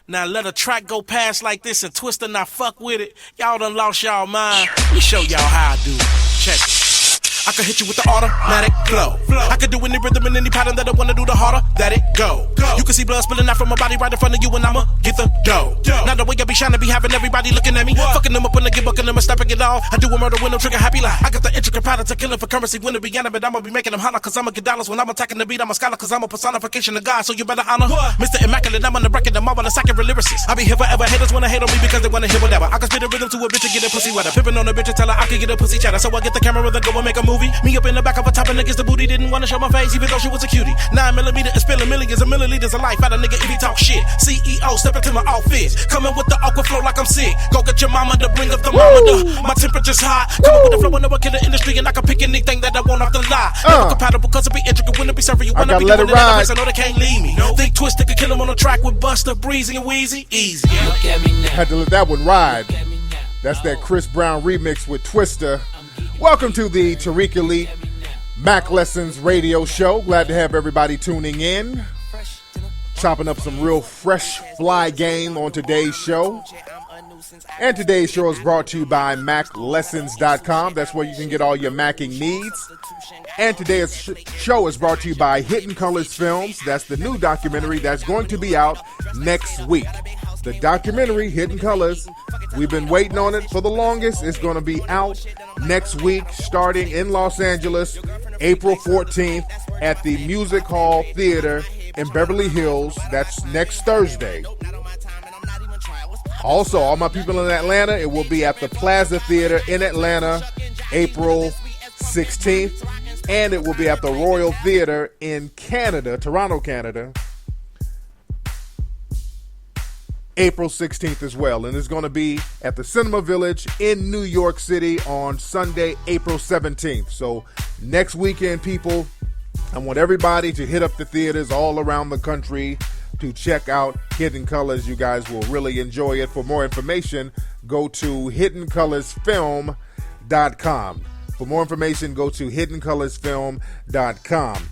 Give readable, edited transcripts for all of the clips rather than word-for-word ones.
Now let a track go past like this and Twista not fuck with it. Y'all done lost y'all mind. Let me show y'all how I do it. Check it. I can hit you with the automatic flow. I can do any rhythm and any pattern that I wanna do, the harder that it go. You can see blood spilling out from my body right in front of you, and I'ma get the dough. Now the way I be shining be having everybody looking at me. Fucking them up when I get bucking them and stepping it off. I do a murder with no trigger happy life. I got the intricate pattern to killing for currency when it be animate. I'ma be making them holler cause I'ma get dollars when I'm attacking the beat. I'm a scholar cause I'm a personification of God, so you better honor Mr. Immaculate. I'm on the record, I'm all on a second lyricist. I be here forever, haters wanna hate on me because they wanna hear whatever. I can spit a rhythm to a bitch and get a pussy wetter. Pippin' on a bitch and tell her I can get a pussy chatter. So I get the camera and go and make a movie. Me up in the back of a top and niggas the booty didn't wanna show my face even though she was a cutie. 9mm is spilling millions of milliliters of life out of nigga if he talk shit. CEO step into my office, coming with the awkward flow like I'm sick. Go get your mama to bring up the thermometer. My temperature's high. Come up with the flow and I kill the industry and I can pick anything that I want off the lot. Never compatible cause it be intricate when it be serving you. When I be doing it I know they can't leave me. Think Twista could kill him on the track with Buster, Breezy and Wheezy. Easy. Look at me now. Had to let that one ride. That's that Chris Brown remix with Twista. Welcome to the Tariq Elite Mack Lessons Radio Show. Glad to have everybody tuning in. Chopping up some real fresh fly game on today's show. And today's show is brought to you by MackLessons.com. That's where you can get all your macking needs. And today's show is brought to you by Hidden Colors Films. That's the new documentary that's going to be out next week. The documentary, Hidden Colors, we've been waiting on it for the longest. It's going to be out next week, starting in Los Angeles, April 14th at the Music Hall Theater in Beverly Hills. That's next Thursday. Also, all my people in Atlanta, it will be at the Plaza Theater in Atlanta, April 16th. And it will be at the Royal Theater in Canada, Toronto, Canada, April 16th as well. And it's going to be at the Cinema Village in New York City on Sunday, April 17th. So next weekend, people, I want everybody to hit up the theaters all around the country to check out Hidden Colors. You guys will really enjoy it. For more information, go to hiddencolorsfilm.com. For more information, go to hiddencolorsfilm.com.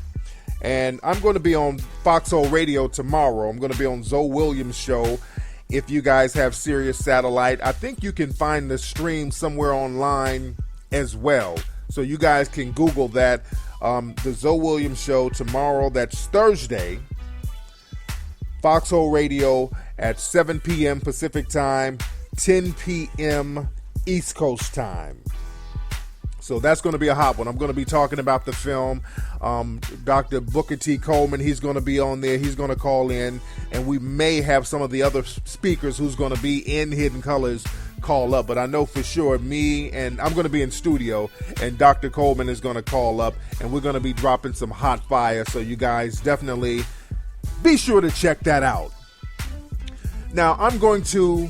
And I'm going to be on Foxhole Radio tomorrow. I'm going to be on Zoe Williams' show. If you guys have Sirius Satellite, I think you can find the stream somewhere online as well. So you guys can Google that. The Zoe Williams show tomorrow, that's Thursday. Foxhole Radio at 7 p.m. Pacific time, 10 p.m. East Coast time. So that's going to be a hot one. I'm going to be talking about the film. Dr. Booker T. Coleman, he's going to be on there. He's going to call in. And we may have some of the other speakers who's going to be in Hidden Colors call up. But I know for sure me and I'm going to be in studio. And Dr. Coleman is going to call up. And we're going to be dropping some hot fire. So you guys definitely be sure to check that out. Now, I'm going to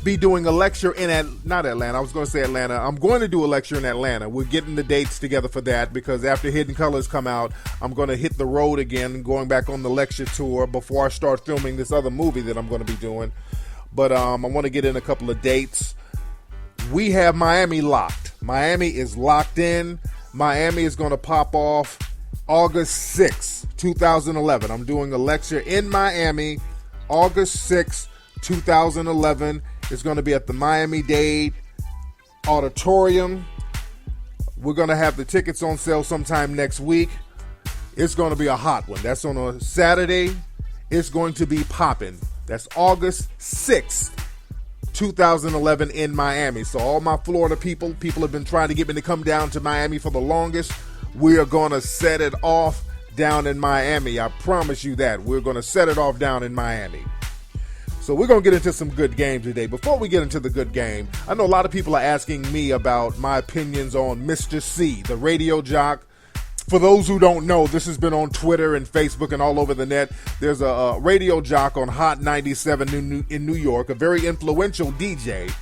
be doing a lecture in not Atlanta. I was going to say Atlanta. I'm going to do a lecture in Atlanta. We're getting the dates together for that because after Hidden Colors come out, I'm going to hit the road again, going back on the lecture tour before I start filming this other movie that I'm going to be doing. But I want to get in a couple of dates. We have Miami locked. Miami is locked in. Miami is going to pop off August 6th, 2011. I'm doing a lecture in Miami, August 6th, 2011. It's going to be at the Miami-Dade Auditorium. We're going to have the tickets on sale sometime next week. It's going to be a hot one. That's on a Saturday. It's going to be popping. That's August 6th, 2011 in Miami. So all my Florida people have been trying to get me to come down to Miami for the longest. We are going to set it off down in Miami. I promise you that. We're going to set it off down in Miami. So we're going to get into some good games today. Before we get into the good game, I know a lot of people are asking me about my opinions on Mr. C, the radio jock. For those who don't know, this has been on Twitter and Facebook and all over the net. There's a radio jock on Hot 97 in New York, a very influential DJ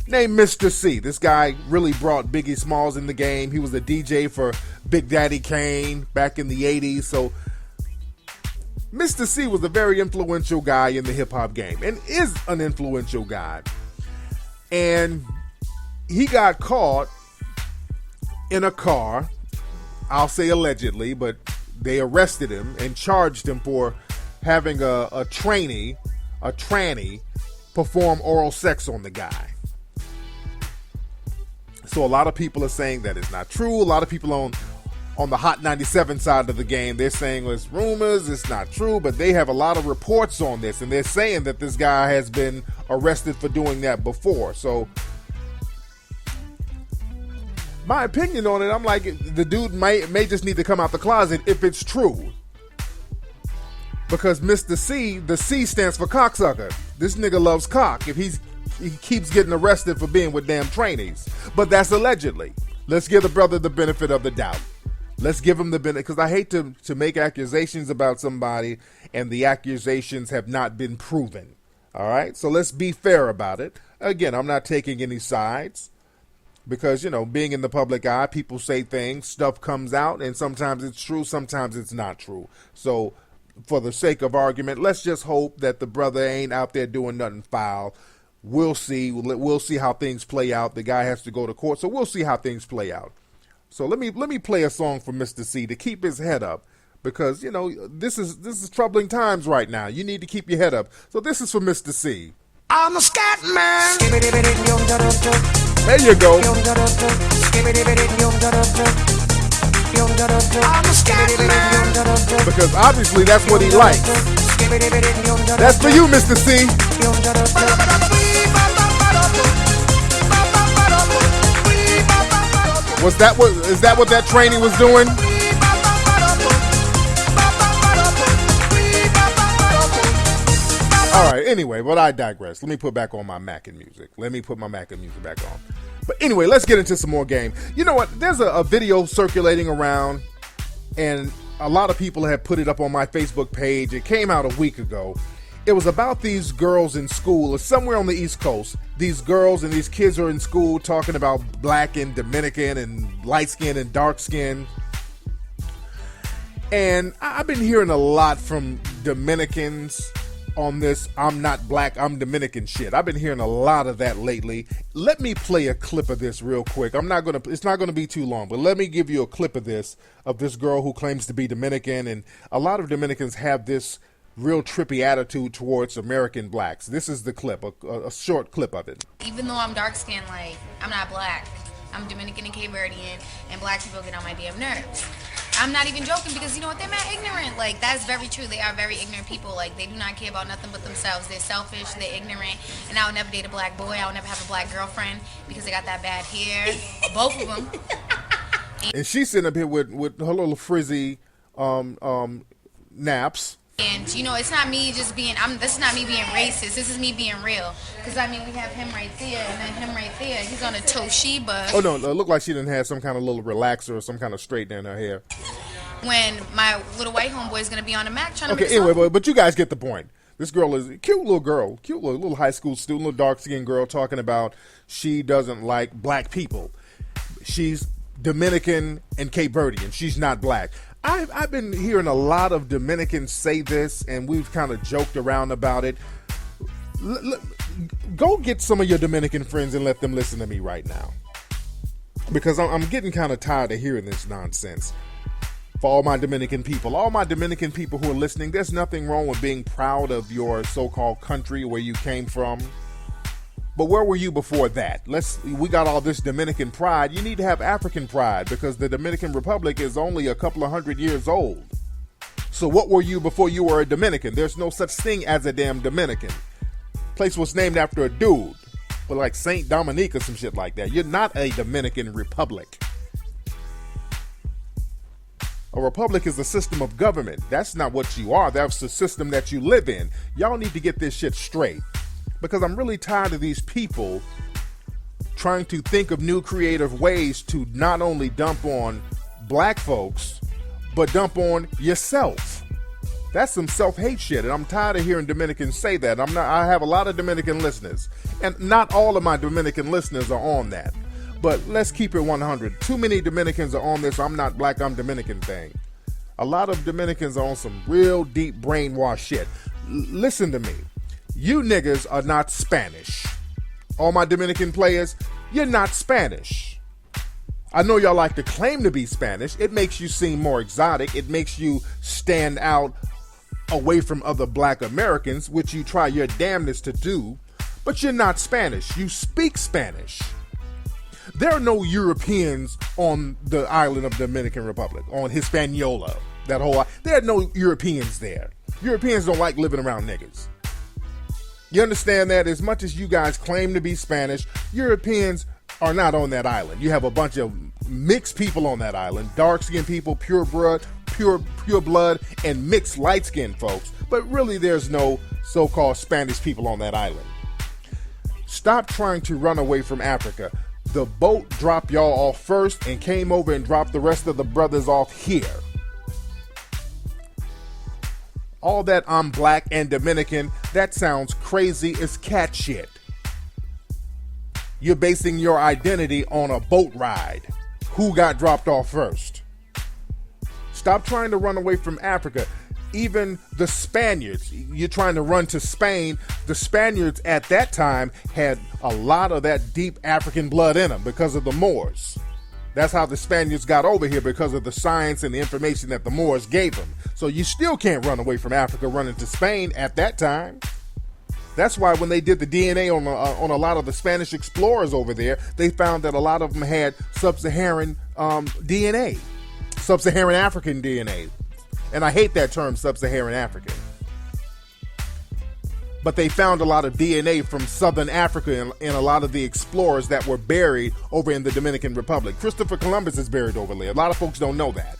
named Mr. C. This guy really brought Biggie Smalls in the game. He was a DJ for Big Daddy Kane back in the 80s. So Mr. C was a very influential guy in the hip-hop game and is an influential guy. And he got caught in a car, I'll say allegedly, but they arrested him and charged him for having a trainee a tranny perform oral sex on the guy. So a lot of people are saying that it's not true. A lot of people on the Hot 97 side of the game, they're saying it's rumors, it's not true, but they have a lot of reports on this, and they're saying that this guy has been arrested for doing that before. So my opinion on it, I'm like, the dude may just need to come out the closet if it's true. Because Mr. C, the C stands for cocksucker. This nigga loves cock if he keeps getting arrested for being with damn trainees. But that's allegedly. Let's give the brother the benefit of the doubt. Let's give him the benefit, because I hate to make accusations about somebody and the accusations have not been proven. All right? So let's be fair about it. Again, I'm not taking any sides because, you know, being in the public eye, people say things, stuff comes out, and sometimes it's true, sometimes it's not true. So for the sake of argument, let's just hope that the brother ain't out there doing nothing foul. We'll see. We'll see how things play out. The guy has to go to court, so we'll see how things play out. So let me play a song for Mr. C to keep his head up, because, you know, this is troubling times right now. You need to keep your head up. So this is for Mr. C. I'm a scat man. There you go. I'm a scat man. Because obviously that's what he likes. That's for you, Mr. C. Is that what that training was doing? All right, anyway, but I digress. Let me put back on my Mackin' music. Let me put my Mackin' music back on. But anyway, let's get into some more game. You know what? There's a video circulating around, and a lot of people have put it up on my Facebook page. It came out a week ago. It was about these girls in school, or somewhere on the East Coast. These girls and these kids are in school talking about black and Dominican and light skin and dark skin. And I've been hearing a lot from Dominicans on this I'm not black, I'm Dominican shit. I've been hearing a lot of that lately. Let me play a clip of this real quick. It's not gonna be too long, but let me give you a clip of this girl who claims to be Dominican. And a lot of Dominicans have this real trippy attitude towards American blacks. This is the clip, a short clip of it. Even though I'm dark skinned, like, I'm not black. I'm Dominican and Cape Verdean, and black people get on my damn nerves. I'm not even joking, because you know what, they're mad ignorant. Like, that's very true. They are very ignorant people. Like, they do not care about nothing but themselves. They're selfish, they're ignorant, and I would never date a black boy. I would never have a black girlfriend because they got that bad hair. Both of them. And she's sitting up here with her little frizzy naps. And, you know, it's not me just being, this is not me being racist. This is me being real. Because, I mean, we have him right there and then him right there. He's on a Toshiba. Oh, no, it looked like she didn't have some kind of little relaxer or some kind of straightener in her hair. When my little white homeboy is going to be on the Mac trying to Okay, make anyway, but you guys get the point. This girl is a cute little girl, cute little high school student, little dark-skinned girl talking about she doesn't like black people. She's Dominican and Cape Verdean. She's not black. I've been hearing a lot of Dominicans say this, and we've kind of joked around about it. Go get some of your Dominican friends and let them listen to me right now, because I'm getting kind of tired of hearing this nonsense. For all my Dominican people who are listening, there's nothing wrong with being proud of your so-called country where you came from. But where were you before that? We got all this Dominican pride. You need to have African pride, because the Dominican Republic is only a couple of 100 years old. So what were you before you were a Dominican? There's no such thing as a damn Dominican. Place was named after a dude, but like Saint Dominique or some shit like that. You're not a Dominican Republic. A republic is a system of government. That's not what you are. That's the system that you live in. Y'all need to get this shit straight. Because I'm really tired of these people trying to think of new creative ways to not only dump on black folks, but dump on yourself. That's some self-hate shit, and I'm tired of hearing Dominicans say that. I have a lot of Dominican listeners, and not all of my Dominican listeners are on that. But let's keep it 100. Too many Dominicans are on this I'm not black, I'm Dominican thing. A lot of Dominicans are on some real deep brainwash shit. Listen to me. You niggas are not Spanish. All my Dominican players, you're not Spanish. I know y'all like to claim to be Spanish. It makes you seem more exotic. It makes you stand out away from other black Americans, which you try your damnedest to do, but you're not Spanish. You speak Spanish. There are no Europeans on the island of Dominican Republic, on Hispaniola. There are no Europeans there. Europeans don't like living around niggas. You understand that? As much as you guys claim to be Spanish, Europeans are not on that island. You have a bunch of mixed people on that island, dark-skinned people, pure blood, and mixed light-skinned folks. But really, there's no so-called Spanish people on that island. Stop trying to run away from Africa. The boat dropped y'all off first and came over and dropped the rest of the brothers off here. All that I'm black and Dominican, that sounds crazy as cat shit. You're basing your identity on a boat ride. Who got dropped off first? Stop trying to run away from Africa. Even the Spaniards, you're trying to run to Spain. The Spaniards at that time had a lot of that deep African blood in them because of the Moors. That's how the Spaniards got over here, because of the science and the information that the Moors gave them. So you still can't run away from Africa running to Spain at that time. That's why when they did the DNA on a lot of the Spanish explorers over there, they found that a lot of them had sub-Saharan DNA, sub-Saharan African DNA. And I hate that term, sub-Saharan African. But they found a lot of DNA from Southern Africa in a lot of the explorers that were buried over in the Dominican Republic. Christopher Columbus is buried over there. A lot of folks don't know that.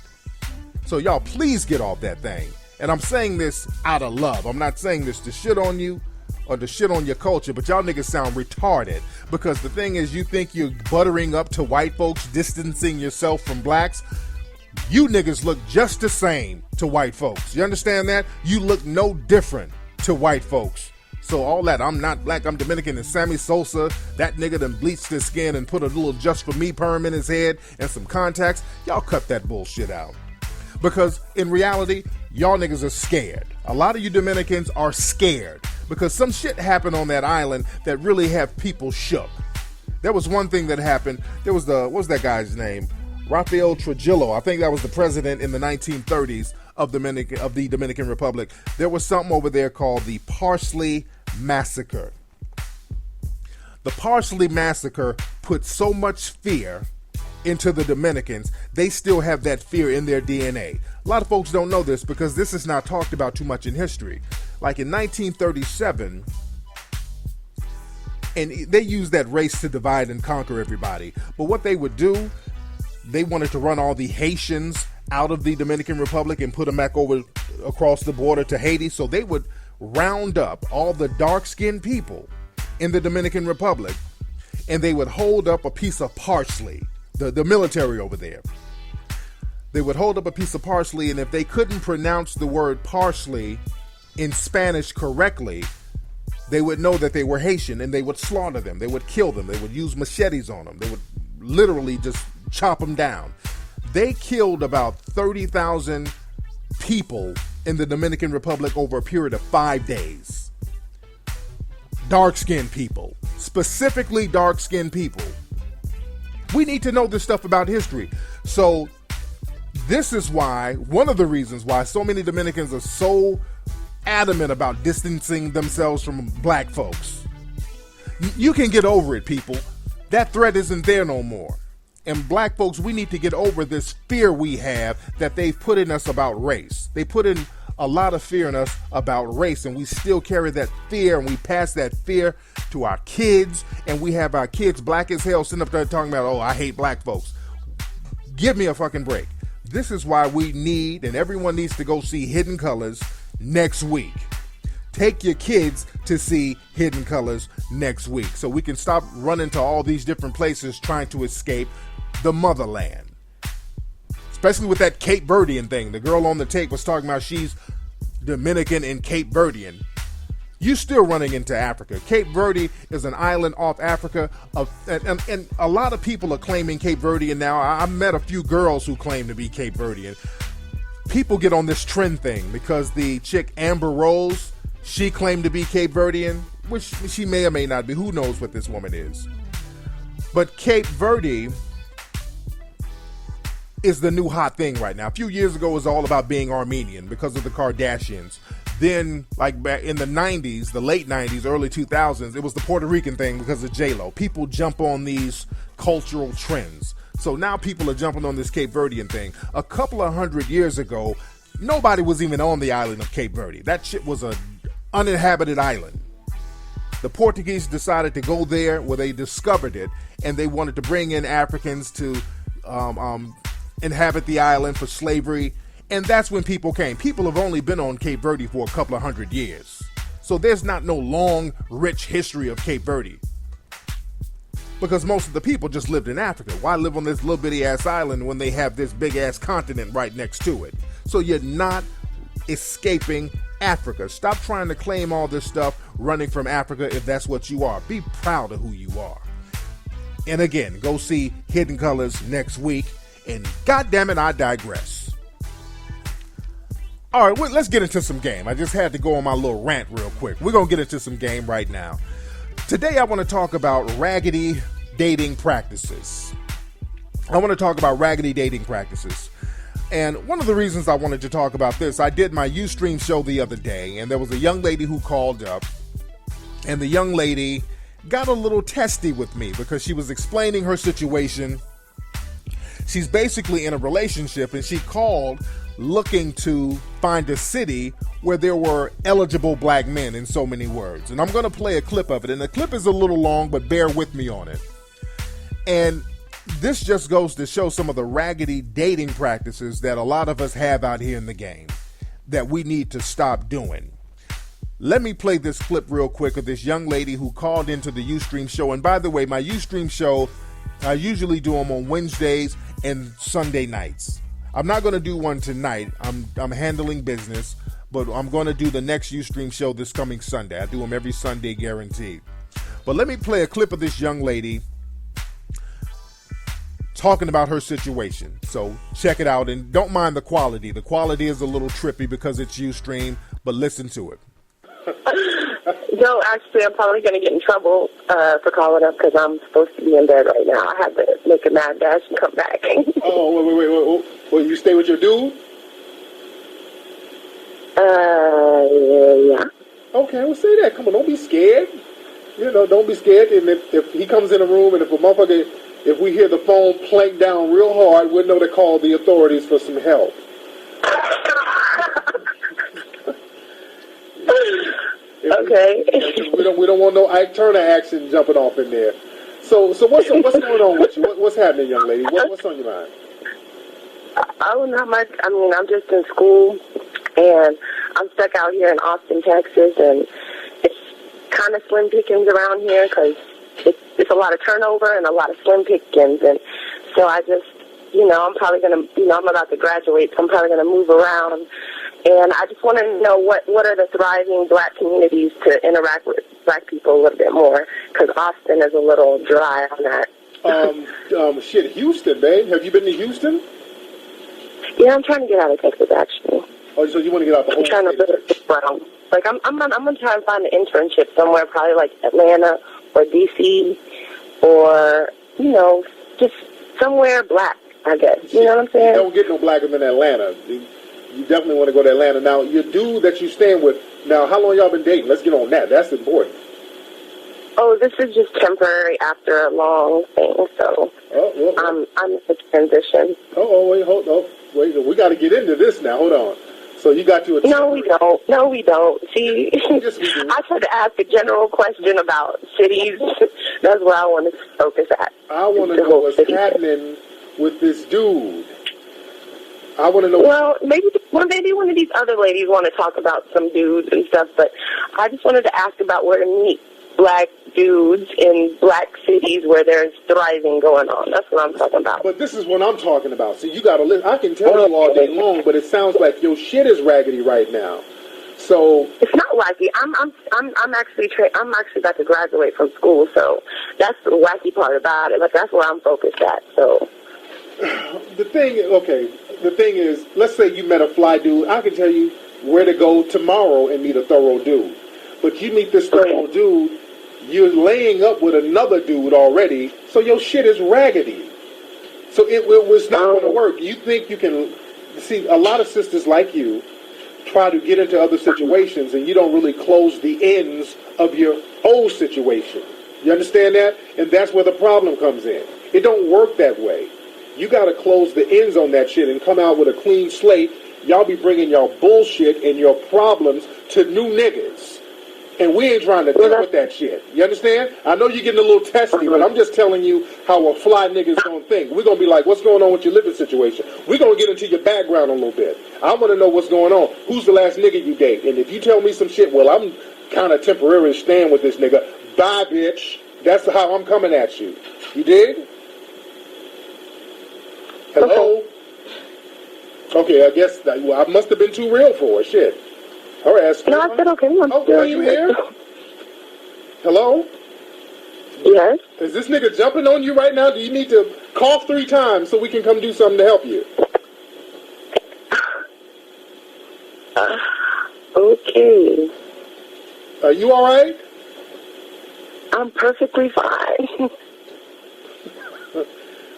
So y'all, please get off that thing. And I'm saying this out of love. I'm not saying this to shit on you or to shit on your culture, but y'all niggas sound retarded. Because the thing is, you think you're buttering up to white folks, distancing yourself from blacks. You niggas look just the same to white folks. You understand that? You look no different to white folks. So all that, I'm not black, I'm Dominican, and Sammy Sosa, that nigga done bleached his skin and put a little Just For Me perm in his head and some contacts. Y'all cut that bullshit out. Because in reality, y'all niggas are scared. A lot of you Dominicans are scared because some shit happened on that island that really have people shook. There was one thing that happened. There was what was that guy's name? Rafael Trujillo. I think that was the president in the 1930s of the Dominican Republic. There was something over there called the Parsley Massacre. The Parsley Massacre put so much fear into the Dominicans, they still have that fear in their DNA. A lot of folks don't know this because this is not talked about too much in history. Like in 1937, and they used that race to divide and conquer everybody. But what they would do, they wanted to run all the Haitians out of the Dominican Republic and put them back over across the border to Haiti. So they would round up all the dark-skinned people in the Dominican Republic, and they would hold up a piece of parsley, the military over there. They would hold up a piece of parsley, and if they couldn't pronounce the word parsley in Spanish correctly, they would know that they were Haitian, and they would slaughter them. They would kill them. They would use machetes on them. They would literally just chop them down. They killed about 30,000 people in the Dominican Republic over a period of 5 days. Dark-skinned people, specifically dark-skinned people. We need to know this stuff about history. So this is why, one of the reasons why so many Dominicans are so adamant about distancing themselves from black folks. You can get over it, people. That threat isn't there no more. And black folks, we need to get over this fear we have that they've put in us about race. They put in a lot of fear in us about race, and we still carry that fear, and we pass that fear to our kids, and we have our kids black as hell sitting up there talking about, oh, I hate black folks. Give me a fucking break. This is why we need, and everyone needs to go see Hidden Colors next week. Take your kids to see Hidden Colors next week so we can stop running to all these different places trying to escape the motherland. Especially with that Cape Verdean thing. The girl on the tape was talking about she's Dominican and Cape Verdean. You're still running into Africa. Cape Verde is an island off Africa, and a lot of people are claiming Cape Verdean now. I met a few girls who claim to be Cape Verdean. People get on this trend thing because the chick Amber Rose, she claimed to be Cape Verdean, which she may or may not be. Who knows what this woman is? But Cape Verde is the new hot thing right now. A few years ago, it was all about being Armenian because of the Kardashians. Then, like back in the 90s, the late 90s, early 2000s, it was the Puerto Rican thing because of J-Lo. People jump on these cultural trends. So now people are jumping on this Cape Verdean thing. A couple of 100 years ago, nobody was even on the island of Cape Verde. That shit was an uninhabited island. The Portuguese decided to go there where they discovered it, and they wanted to bring in Africans to inhabit the island for slavery, and that's when people came. People have only been on Cape Verde for a couple of 100 years. So there's not no long, rich history of Cape Verde. Because most of the people just lived in Africa. Why live on this little bitty ass island when they have this big ass continent right next to it? So you're not escaping Africa. Stop trying to claim all this stuff running from Africa if that's what you are. Be proud of who you are. And again, go see Hidden Colors next week. And goddamn it, I digress. All right, well, let's get into some game. I just had to go on my little rant real quick. We're going to get into some game right now. Today I want to talk about Raggedy dating practices. And one of the reasons I wanted to talk about this, I did my Ustream show the other day, and there was a young lady who called up, and the young lady got a little testy with me because she was explaining her situation. She's basically in a relationship, and she called looking to find a city where there were eligible black men, in so many words. And I'm going to play a clip of it. And the clip is a little long, but bear with me on it. And this just goes to show some of the raggedy dating practices that a lot of us have out here in the game that we need to stop doing. Let me play this clip real quick of this young lady who called into the Ustream show. And by the way, my Ustream show, I usually do them on Wednesdays and Sunday nights. I'm not going to do one tonight. I'm handling business, but I'm going to do the next Ustream show this coming Sunday. I do them every Sunday, guaranteed. But let me play a clip of this young lady talking about her situation. So check it out, and don't mind the quality. The quality is a little trippy because it's Ustream, but listen to it. No, actually, I'm probably going to get in trouble for calling up because I'm supposed to be in bed right now. I had to make a mad dash and come back. Oh, wait. You stay with your dude? Yeah. Okay, well, say that. Come on, don't be scared. Don't be scared. And if he comes in a room and if we hear the phone plank down real hard, we'll know to call the authorities for some help. Okay. We don't want no Ike Turner action jumping off in there. So what's going on with you? What's happening, young lady? What's on your mind? Oh, not much. I mean, I'm just in school, and I'm stuck out here in Austin, Texas, and it's kind of slim pickings around here because it's a lot of turnover and a lot of slim pickings, and so I just, I'm probably going to, I'm about to graduate, so I'm probably going to move around. And I just want to know what are the thriving black communities to interact with black people a little bit more, because Austin is a little dry on that. Houston, babe. Have you been to Houston? Yeah, I'm trying to get out of Texas, actually. Oh, so you want to get out the whole state? I'm trying to live around. Like, I'm going to try and find an internship somewhere, probably like Atlanta or D.C. or, just somewhere black, I guess. You know what I'm saying? You don't get no blacker than Atlanta. You definitely want to go to Atlanta. Now, your dude that you staying with, now, how long y'all been dating? Let's get on that. That's important. Oh, this is just temporary after a long thing, so I'm in a transition. Wait, we got to get into this now. Hold on. So you got you a... No, we don't. See, yes, we do. I tried to ask a general question about cities. That's where I want to focus at. I want to know what's happening with this dude. I want to know. Well, maybe one of these other ladies want to talk about some dudes and stuff, but I just wanted to ask about where to meet black dudes in black cities where there's thriving going on. That's what I'm talking about. But this is what I'm talking about. So you got to listen. I can tell you all day long, but it sounds like your shit is raggedy right now. So it's not wacky. I'm actually about to graduate from school, so that's the wacky part about it. Like, that's where I'm focused at. So the thing is, let's say you met a fly dude. I can tell you where to go tomorrow and meet a thorough dude. But you meet this thorough dude, you're laying up with another dude already, so your shit is raggedy. So it's not going to work. You think you can see a lot of sisters like you try to get into other situations, and you don't really close the ends of your old situation. You understand that? And that's where the problem comes in. It don't work that way. You got to close the ends on that shit and come out with a clean slate. Y'all be bringing y'all bullshit and your problems to new niggas. And we ain't trying to deal with that shit. You understand? I know you're getting a little testy, but I'm just telling you how a fly nigga's going to think. We're going to be like, what's going on with your living situation? We're going to get into your background a little bit. I want to know what's going on. Who's the last nigga you date? And if you tell me some shit, well, I'm kind of temporarily staying with this nigga. Bye, bitch. That's how I'm coming at you. You dig? Hello? Okay, I guess I must have been too real for her. Shit. Her ass. No, I said okay. Are you here? Hello? Yes. Is this nigga jumping on you right now? Do you need to cough 3 times so we can come do something to help you? Okay. Are you all right? I'm perfectly fine.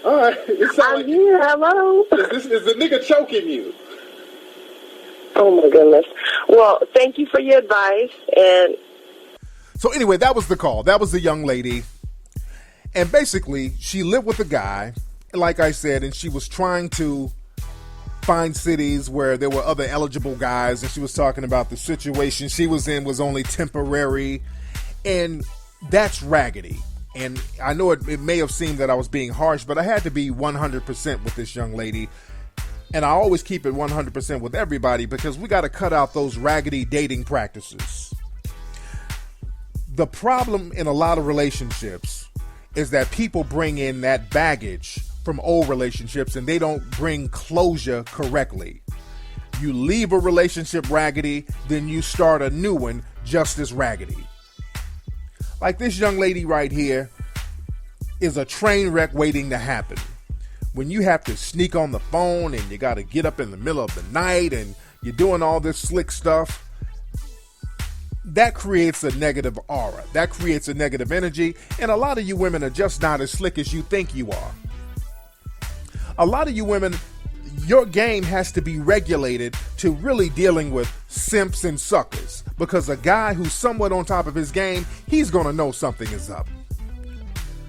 All right. It sounds I'm like here. Hello. Is the nigga choking you? Oh my goodness. Well, thank you for your advice. And so anyway, that was the call. That was the young lady. And basically, she lived with a guy, like I said, and she was trying to find cities where there were other eligible guys, and she was talking about the situation she was in was only temporary, and that's Raggedy. And I know it may have seemed that I was being harsh, but I had to be 100% with this young lady. And I always keep it 100% with everybody because we got to cut out those raggedy dating practices. The problem in a lot of relationships is that people bring in that baggage from old relationships and they don't bring closure correctly. You leave a relationship raggedy, then you start a new one just as raggedy. Like this young lady right here is a train wreck waiting to happen. When you have to sneak on the phone and you got to get up in the middle of the night and you're doing all this slick stuff, that creates a negative aura. That creates a negative energy. And a lot of you women are just not as slick as you think you are. A lot of you women, your game has to be regulated to really dealing with simps and suckers. Because a guy who's somewhat on top of his game, he's going to know something is up.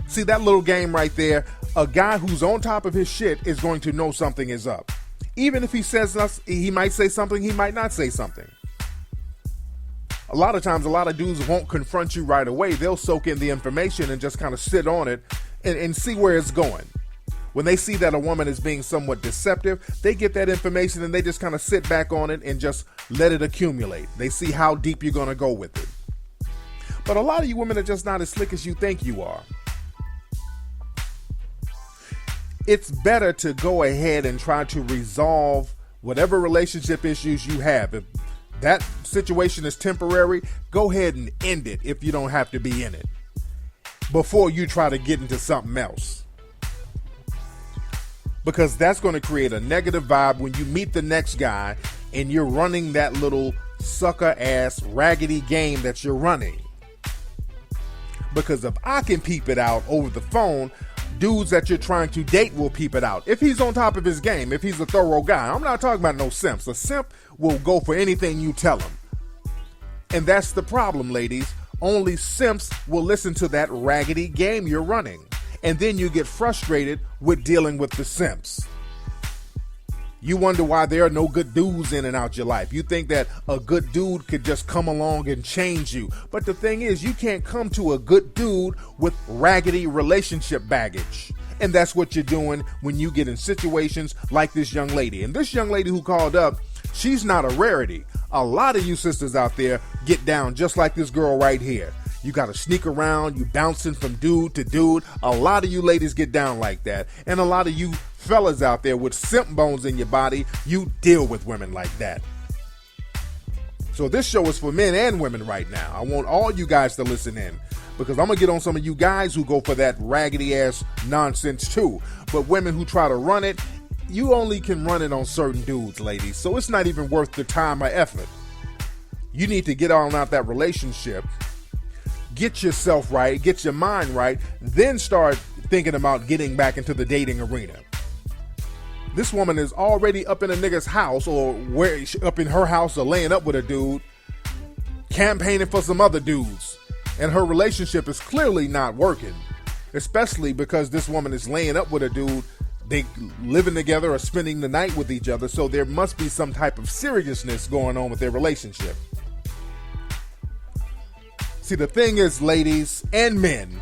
See that little game right there? A guy who's on top of his shit is going to know something is up. Even if he says he might say something, he might not say something. A lot of times, a lot of dudes won't confront you right away. They'll soak in the information and just kind of sit on it and see where it's going. When they see that a woman is being somewhat deceptive, they get that information and they just kind of sit back on it and just let it accumulate. They see how deep you're going to go with it. But a lot of you women are just not as slick as you think you are. It's better to go ahead and try to resolve whatever relationship issues you have. If that situation is temporary, go ahead and end it if you don't have to be in it before you try to get into something else. Because that's going to create a negative vibe when you meet the next guy and you're running that little sucker ass raggedy game that you're running. Because if I can peep it out over the phone, dudes that you're trying to date will peep it out. If he's on top of his game, if he's a thorough guy. I'm not talking about no simps. A simp will go for anything you tell him. And that's the problem, ladies. Only simps will listen to that raggedy game you're running. And then you get frustrated with dealing with the simps. You wonder why there are no good dudes in and out your life. You think that a good dude could just come along and change you. But the thing is, you can't come to a good dude with raggedy relationship baggage. And that's what you're doing when you get in situations like this young lady. And this young lady who called up, she's not a rarity. A lot of you sisters out there get down just like this girl right here. You got to sneak around, you bouncing from dude to dude. A lot of you ladies get down like that. And a lot of you fellas out there with simp bones in your body, you deal with women like that. So this show is for men and women right now. I want all you guys to listen in because I'm going to get on some of you guys who go for that raggedy ass nonsense too. But women who try to run it, you only can run it on certain dudes, ladies. So it's not even worth the time or effort. You need to get on out that relationship. Get yourself right, get your mind right, then start thinking about getting back into the dating arena. This woman is already up in a nigga's house, or where up in her house, or laying up with a dude, campaigning for some other dudes. And her relationship is clearly not working, especially because this woman is laying up with a dude. They living together or spending the night with each other, so there must be some type of seriousness going on with their relationship. See, the thing is, ladies and men,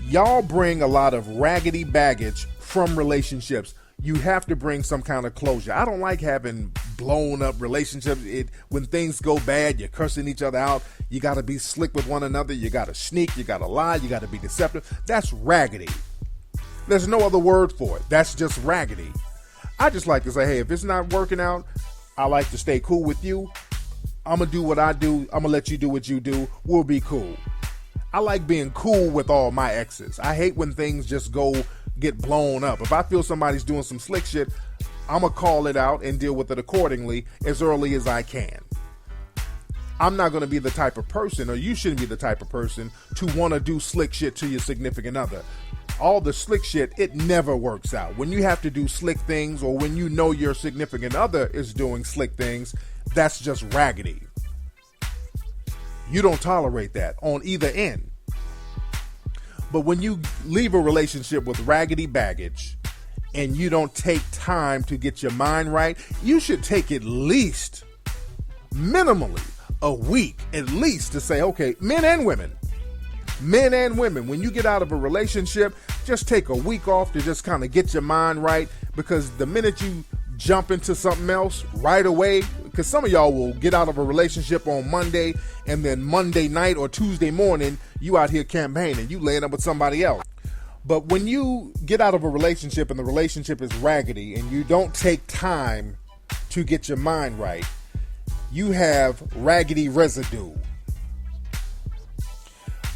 y'all bring a lot of raggedy baggage from relationships. You have to bring some kind of closure. I don't like having blown up relationships. When things go bad, you're cursing each other out. You got to be slick with one another. You got to sneak. You got to lie. You got to be deceptive. That's raggedy. There's no other word for it. That's just raggedy. I just like to say, hey, if it's not working out, I like to stay cool with you. I'm going to do what I do. I'm going to let you do what you do. We'll be cool. I like being cool with all my exes. I hate when things just get blown up. If I feel somebody's doing some slick shit, I'm going to call it out and deal with it accordingly as early as I can. I'm not going to be the type of person, or you shouldn't be the type of person, to want to do slick shit to your significant other. All the slick shit, it never works out. When you have to do slick things, or when you know your significant other is doing slick things, that's just raggedy. You don't tolerate that on either end. But when you leave a relationship with raggedy baggage and you don't take time to get your mind right, you should take at least, minimally, a week at least to say, okay, men and women, when you get out of a relationship, just take a week off to just kind of get your mind right, because the minute you jump into something else right away, because some of y'all will get out of a relationship on Monday, and then Monday night or Tuesday morning, you out here campaigning, you laying up with somebody else. But when you get out of a relationship and the relationship is raggedy and you don't take time to get your mind right, you have raggedy residue.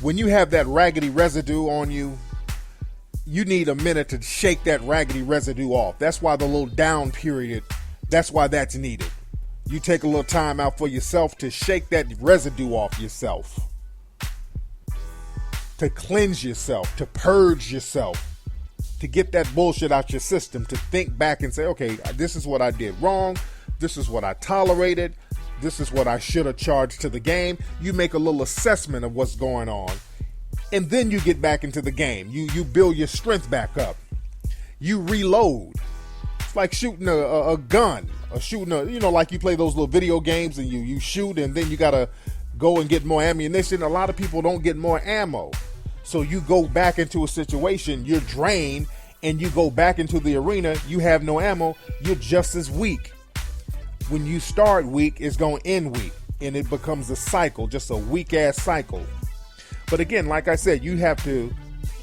When you have that raggedy residue on you, you need a minute to shake that raggedy residue off. That's why the little down period, that's why that's needed. You take a little time out for yourself to shake that residue off yourself, to cleanse yourself, to purge yourself, to get that bullshit out your system, to think back and say, okay, this is what I did wrong. This is what I tolerated. This is what I should have charged to the game. You make a little assessment of what's going on, and then you get back into the game. You build your strength back up. You reload. It's like shooting a gun, or shooting like you play those little video games and you shoot, and then you gotta go and get more ammunition. A lot of people don't get more ammo. So you go back into a situation, you're drained, and you go back into the arena, you have no ammo, you're just as weak. When you start weak, it's going to end weak, and it becomes a cycle, just a weak-ass cycle. But again, like I said, you have to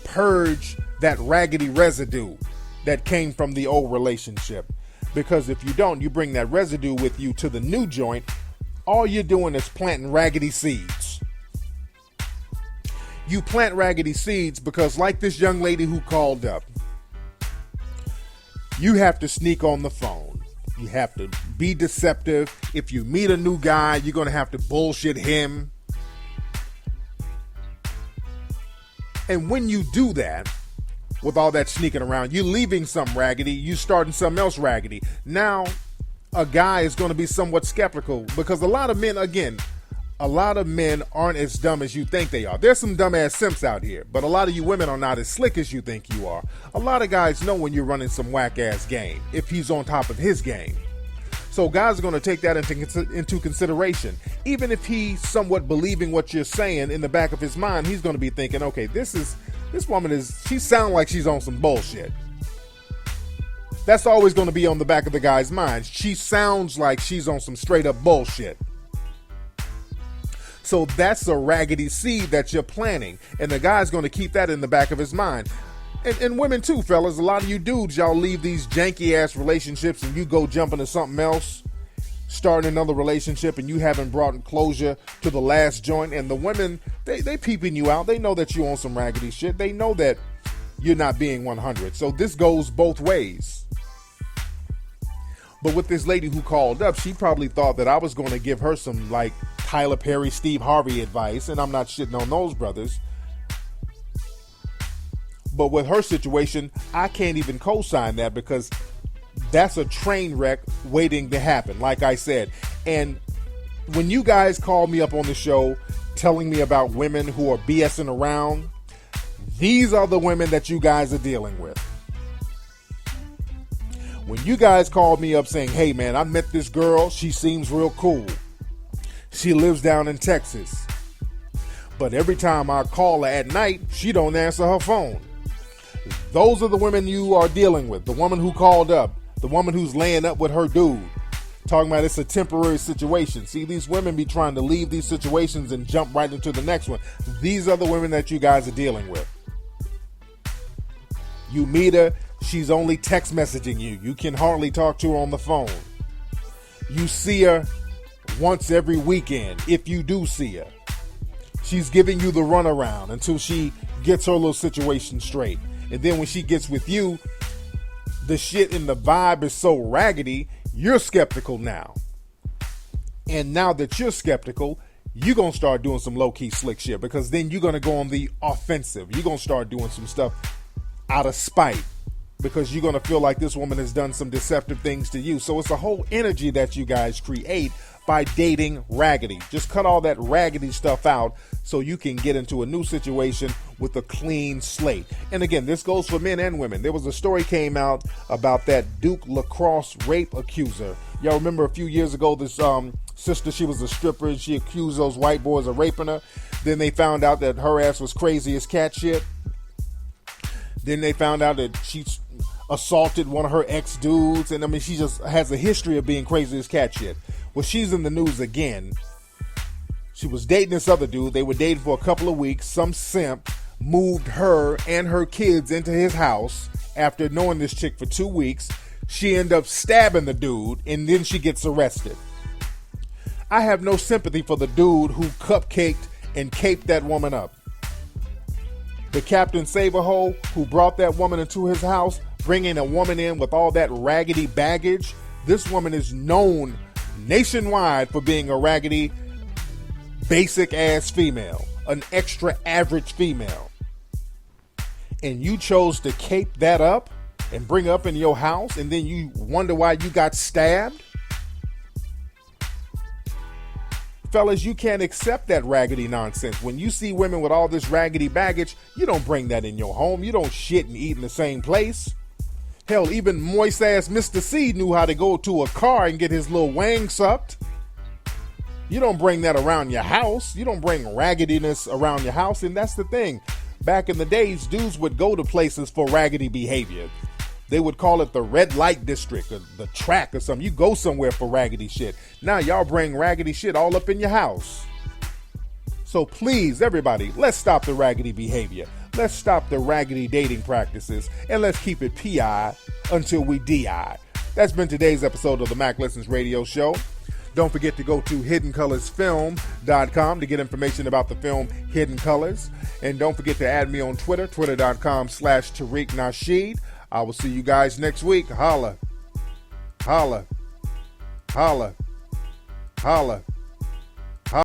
purge that raggedy residue that came from the old relationship. Because if you don't, you bring that residue with you to the new joint, all you're doing is planting raggedy seeds. You plant raggedy seeds because, like this young lady who called up, you have to sneak on the phone. You have to be deceptive. If you meet a new guy, you're going to have to bullshit him. And when you do that, with all that sneaking around, you're leaving something raggedy, you starting something else raggedy. Now, a guy is going to be somewhat skeptical, because a lot of men aren't as dumb as you think they are. There's some dumbass simps out here, but a lot of you women are not as slick as you think you are. A lot of guys know when you're running some whack-ass game, if he's on top of his game. So guys are going to take that into consideration. Even if he's somewhat believing what you're saying, in the back of his mind, he's going to be thinking, okay, this woman she sounds like she's on some bullshit. That's always going to be on the back of the guy's mind. She sounds like she's on some straight up bullshit. So that's a raggedy seed that you're planting, and the guy's going to keep that in the back of his mind. And women too, fellas. A lot of you dudes, y'all leave these janky ass relationships and you go jump into something else, starting another relationship, and you haven't brought closure to the last joint. And the women, they peeping you out. They know that you on some raggedy shit. They know that you're not being 100. So this goes both ways. But with this lady who called up, she probably thought that I was going to give her some like Tyler Perry, Steve Harvey advice, and I'm not shitting on those brothers. But with her situation, I can't even co-sign that because that's a train wreck waiting to happen, like I said. And when you guys call me up on the show telling me about women who are BSing around, these are the women that you guys are dealing with. When you guys call me up saying, hey man, I met this girl, she seems real cool. She lives down in Texas. But every time I call her at night, she don't answer her phone. Those are the women you are dealing with. The woman who called up, the woman who's laying up with her dude, talking about it's a temporary situation. See, these women be trying to leave these situations and jump right into the next one. These are the women that you guys are dealing with. You meet her, she's only text messaging you. You can hardly talk to her on the phone. You see her once every weekend, if you do see her. She's giving you the runaround until she gets her little situation straight. And then when she gets with you, the shit and the vibe is so raggedy, you're skeptical now. And now that you're skeptical, you're going to start doing some low-key slick shit, because then you're going to go on the offensive. You're going to start doing some stuff out of spite, because you're going to feel like this woman has done some deceptive things to you. So it's a whole energy that you guys create by dating Raggedy. Just cut all that Raggedy stuff out so you can get into a new situation with a clean slate. And again, this goes for men and women. There was a story came out about that Duke Lacrosse rape accuser. Y'all remember a few years ago, this sister, she was a stripper, and she accused those white boys of raping her. Then they found out that her ass was crazy as cat shit. Then they found out that she assaulted one of her ex-dudes. And I mean, she just has a history of being crazy as cat shit. Well, she's in the news again. She was dating this other dude. They were dating for a couple of weeks. Some simp moved her and her kids into his house after knowing this chick for 2 weeks. She ended up stabbing the dude, and then she gets arrested. I have no sympathy for the dude who cupcaked and caped that woman up. The Captain Save-A-Ho who brought that woman into his house, bringing a woman in with all that raggedy baggage. This woman is known nationwide for being a raggedy, basic ass female, an extra average female. And you chose to cape that up and bring up in your house, and then you wonder why you got stabbed? Fellas, you can't accept that raggedy nonsense. When you see women with all this raggedy baggage, you don't bring that in your home. You don't shit and eat in the same place. Hell, even moist ass Mr. C knew how to go to a car and get his little wang sucked. You don't bring that around your house. You don't bring raggediness around your house. And that's the thing. Back in the days, dudes would go to places for raggedy behavior. They would call it the red light district or the track or something. You go somewhere for raggedy shit. Now y'all bring raggedy shit all up in your house. So please, everybody, let's stop the raggedy behavior. Let's stop the raggedy dating practices, and let's keep it PI until we DI. That's been today's episode of the Mack Lessons Radio Show. Don't forget to go to hiddencolorsfilm.com to get information about the film Hidden Colors. And don't forget to add me on Twitter, twitter.com/Tariq Nasheed. I will see you guys next week. Holla. Holla. Holla. Holla.